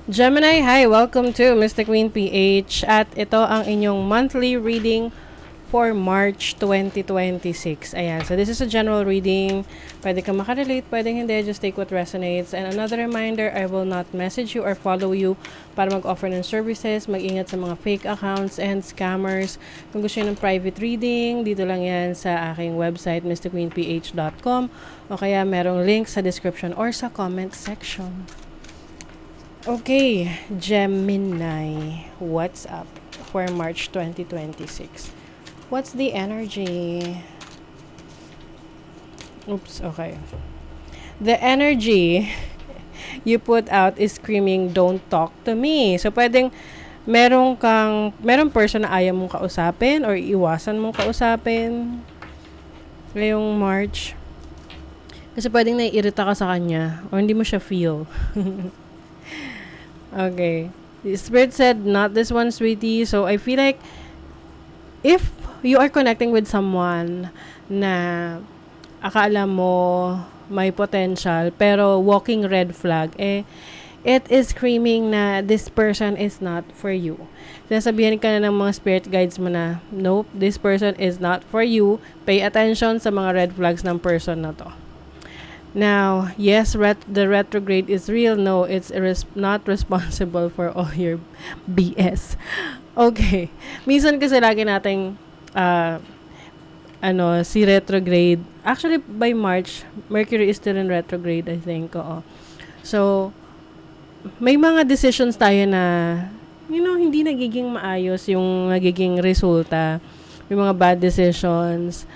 Gemini, hi! Welcome to Mystic Queen PH at ito ang inyong monthly reading for March 2026. Ayan, so this is a general reading. Pwede ka makarelate, pwedeng hindi. Just take what resonates. And another reminder, I will not message you or follow you para mag-offer ng services. Mag-ingat sa mga fake accounts and scammers. Kung gusto nyo ng private reading, dito lang yan sa aking website, mysticqueenph.com, o kaya merong link sa description or sa comment section. Okay, Gemini, what's up for March 2026? What's the energy? Oops, okay. The energy you put out is screaming, don't talk to me. So, pwedeng merong person na ayaw mong kausapin or iwasan mong kausapin ngayong March. Kasi pwedeng naiirita ka sa kanya or hindi mo siya feel. Okay. The Spirit said, not this one, sweetie. So, I feel like if you are connecting with someone na akala mo may potential, pero walking red flag, it is screaming na this person is not for you. Nasabihan ka na ng mga spirit guides mo na, nope, this person is not for you. Pay attention sa mga red flags ng person na to. Now, yes, the retrograde is real. No, it's not responsible for all your BS. Okay. Minsan kasi lagi nating si retrograde. Actually, by March, Mercury is still in retrograde, I think. Oo. So, may mga decisions tayo na, hindi nagiging maayos yung nagiging resulta. May mga bad decisions.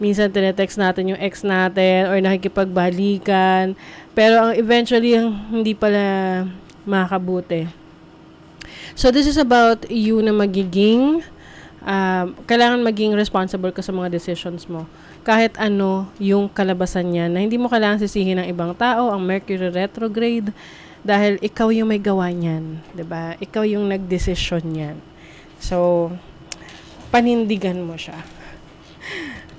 Minsan tinetext natin yung ex natin or nakikipagbalikan. Pero eventually, hindi pala makakabuti. So, this is about you na kailangan maging responsible ka sa mga decisions mo. Kahit ano yung kalabasan niya, na hindi mo kailangan sisihin ng ibang tao, ang Mercury retrograde, dahil ikaw yung may gawa niyan. 'Di ba? Ikaw yung nagdesisyon niyan. So, panindigan mo siya.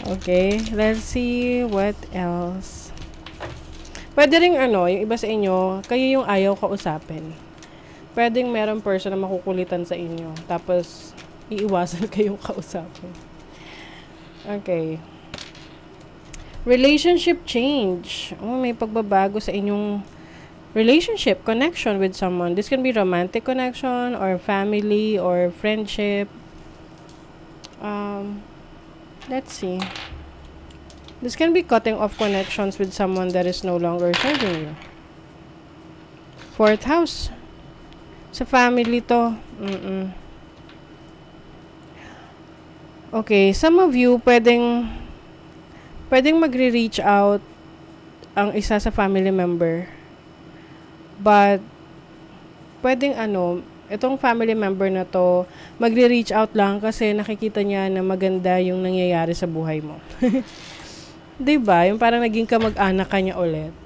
Okay, let's see what else. Pwede rin yung iba sa inyo, kayo yung ayaw kausapin. Pwedeng merong person na makukulitan sa inyo, tapos iiwasan kayong kausapin. Okay. Relationship change. May pagbabago sa inyong relationship, connection with someone. This can be romantic connection or family or friendship. Let's see. This can be cutting off connections with someone that is no longer serving you. Fourth house. Sa family to. Okay, some of you pwedeng magre-reach out ang isa sa family member. But pwedeng itong family member na to, magre-reach out lang kasi nakikita niya na maganda yung nangyayari sa buhay mo. Diba? Yung parang naging kamag-anak ka niya ulit.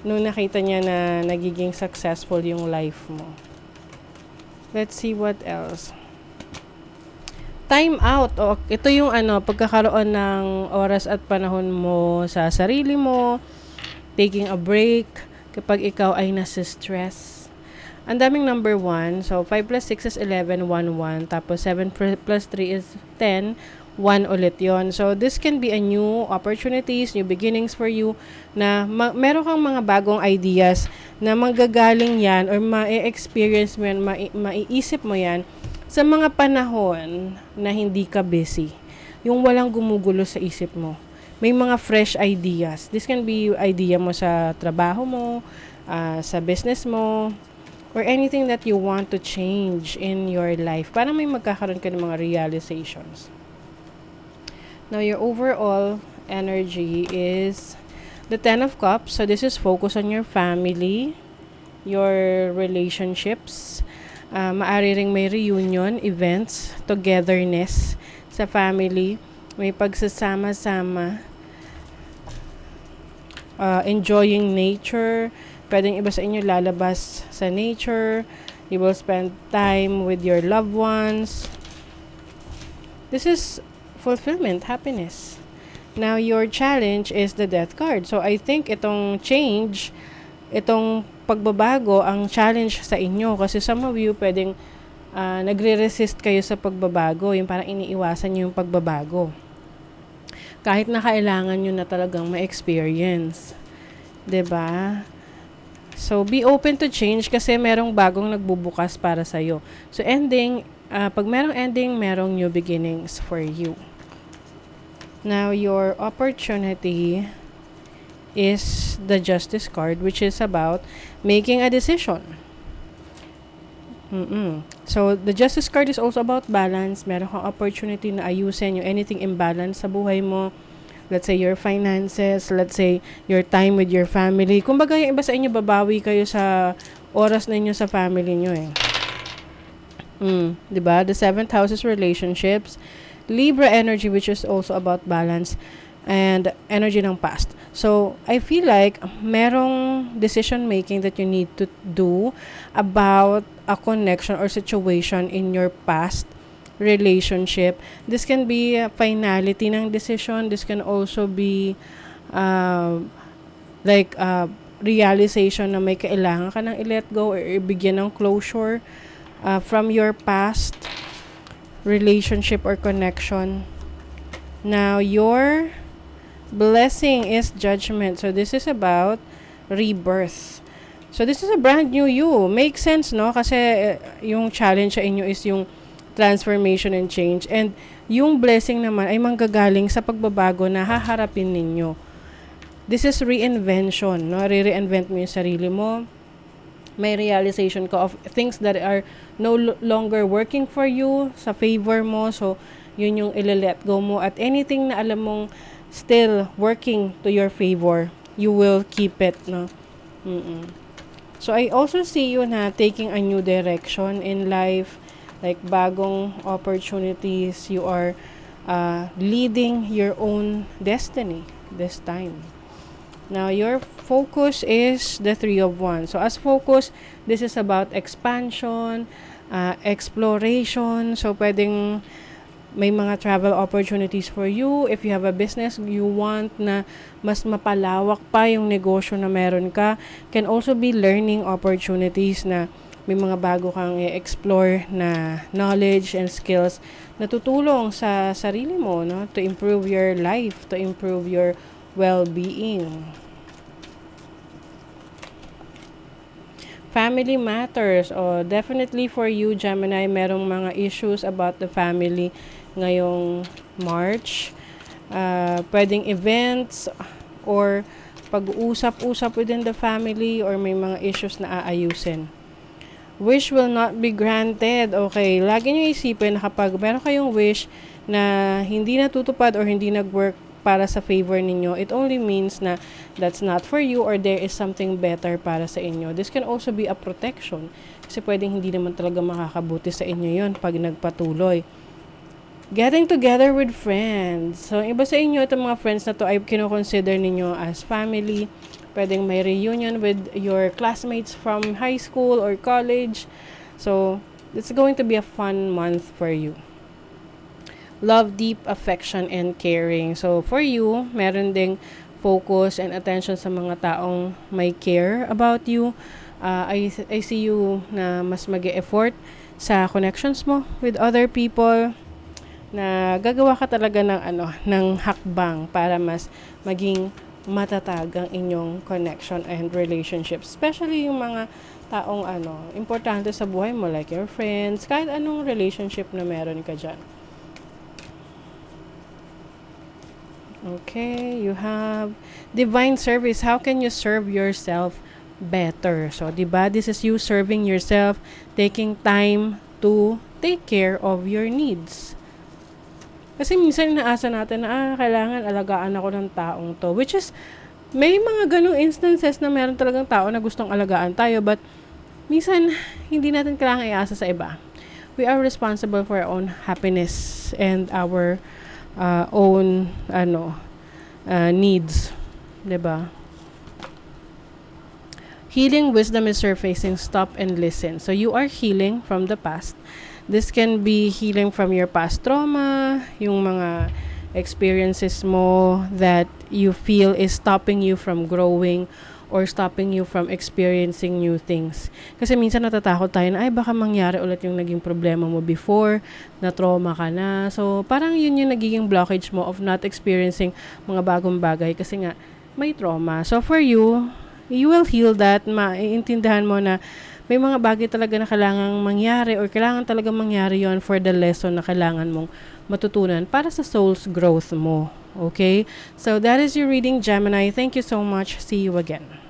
Nung nakita niya na nagiging successful yung life mo. Let's see what else. Time out. Ito yung pagkakaroon ng oras at panahon mo sa sarili mo. Taking a break kapag ikaw ay nasa stress. Ang daming number 1. So, 5 plus 6 is 11, 1, 1. Tapos, 7 plus 3 is 10, 1 ulit yon. So, this can be a new opportunities, new beginnings for you na meron kang mga bagong ideas na manggagaling yan or ma-experience mo yan, maiisip mo yan sa mga panahon na hindi ka busy. Yung walang gumugulo sa isip mo. May mga fresh ideas. This can be idea mo sa trabaho mo, sa business mo, or anything that you want to change in your life. Para may magkakaroon ka ng mga realizations. Now, your overall energy is the 10 of Cups. So, this is focus on your family, your relationships. Maari ring may reunion, events, togetherness sa family. May pagsasama-sama. Enjoying nature. Pwedeng iba sa inyo lalabas sa nature. You will spend time with your loved ones. This is fulfillment, happiness. Now, your challenge is the Death card. So, I think itong change itong pagbabago ang challenge sa inyo. Kasi some of you, pwedeng nagre-resist kayo sa pagbabago. Yung parang iniiwasan nyo yung pagbabago. Kahit na kailangan nyo na talagang ma-experience. 'Di ba? So, be open to change kasi merong bagong nagbubukas para sa'yo. So, ending, pag merong ending, merong new beginnings for you. Now, your opportunity is the Justice card, which is about making a decision. So, the Justice card is also about balance. Meron kang opportunity na ayusin yung anything imbalance sa buhay mo. Let's say your finances, let's say your time with your family. Kumbaga yung iba sa inyo, babawi kayo sa oras ninyo sa family nyo eh. Diba? The 7th house is relationships. Libra energy, which is also about balance and energy ng past. So, I feel like merong decision making that you need to do about a connection or situation in your past relationship. This can be finality ng decision. This can also be realization na may kailangan ka nang i-let go or ibigyan ng closure from your past relationship or connection. Now, your blessing is judgment. So, this is about rebirth. So, this is a brand new you. Makes sense, no? Kasi yung challenge sa inyo is yung transformation and change. And yung blessing naman ay manggagaling sa pagbabago na haharapin ninyo. This is reinvention, no? Re-reinvent mo yung sarili mo. May realization ka of things that are no longer working for you, sa favor mo. So, yun yung ile-let go mo. At anything na alam mong still working to your favor, you will keep it, no? So, I also see you na taking a new direction in life, like bagong opportunities. You are leading your own destiny this time. Now, your focus is the 3 of Wands. So, as focus, this is about expansion, exploration. So, pwedeng may mga travel opportunities for you. If you have a business, you want na mas mapalawak pa yung negosyo na meron ka. Can also be learning opportunities na may mga bago kang i-explore na knowledge and skills na tutulong sa sarili mo, no? To improve your life, to improve your well-being. Family matters. Definitely for you, Gemini, merong mga issues about the family ngayong March. Pwedeng events or pag-uusap-usap within the family or may mga issues na aayusin. Wish will not be granted. Okay, lagi nyo isipin na kapag meron kayong wish na hindi natutupad or hindi nag-work para sa favor ninyo, it only means na that's not for you or there is something better para sa inyo. This can also be a protection kasi pwedeng hindi naman talaga makakabuti sa inyo yon pag nagpatuloy. Getting together with friends. So, iba sa inyo, itong mga friends na to ay kino-consider ninyo as family. Pwedeng may reunion with your classmates from high school or college. So, it's going to be a fun month for you. Love, deep affection, and caring. So, for you, meron ding focus and attention sa mga taong may care about you. I see you na mas mag-e-effort sa connections mo with other people, na gagawa ka talaga ng hakbang para mas maging matatag ang inyong connection and relationship. Especially yung mga taong importante sa buhay mo, like your friends, kahit anong relationship na meron ka dyan. Okay, you have divine service. How can you serve yourself better? So, diba, this is you serving yourself, taking time to take care of your needs. Kasi minsan inaasa natin na kailangan alagaan ako ng taong to. Which is, may mga ganung instances na meron talagang tao na gustong alagaan tayo. But, minsan, hindi natin kailangan iasa sa iba. We are responsible for our own happiness and our own needs. Diba? Healing wisdom is surfacing. Stop and listen. So, you are healing from the past. This can be healing from your past trauma, yung mga experiences mo that you feel is stopping you from growing, or stopping you from experiencing new things. Kasi minsan natatakot tayo na, ay baka mangyari ulit yung naging problema mo before, na trauma ka na. So, parang yun yung nagiging blockage mo of not experiencing mga bagong bagay kasi nga, may trauma. So, for you, you will heal that, maiintindihan mo na may mga bagay talaga na kailangang mangyari or kailangan talaga mangyari yon for the lesson na kailangan mong matutunan para sa soul's growth mo. Okay? So, that is your reading, Gemini. Thank you so much. See you again.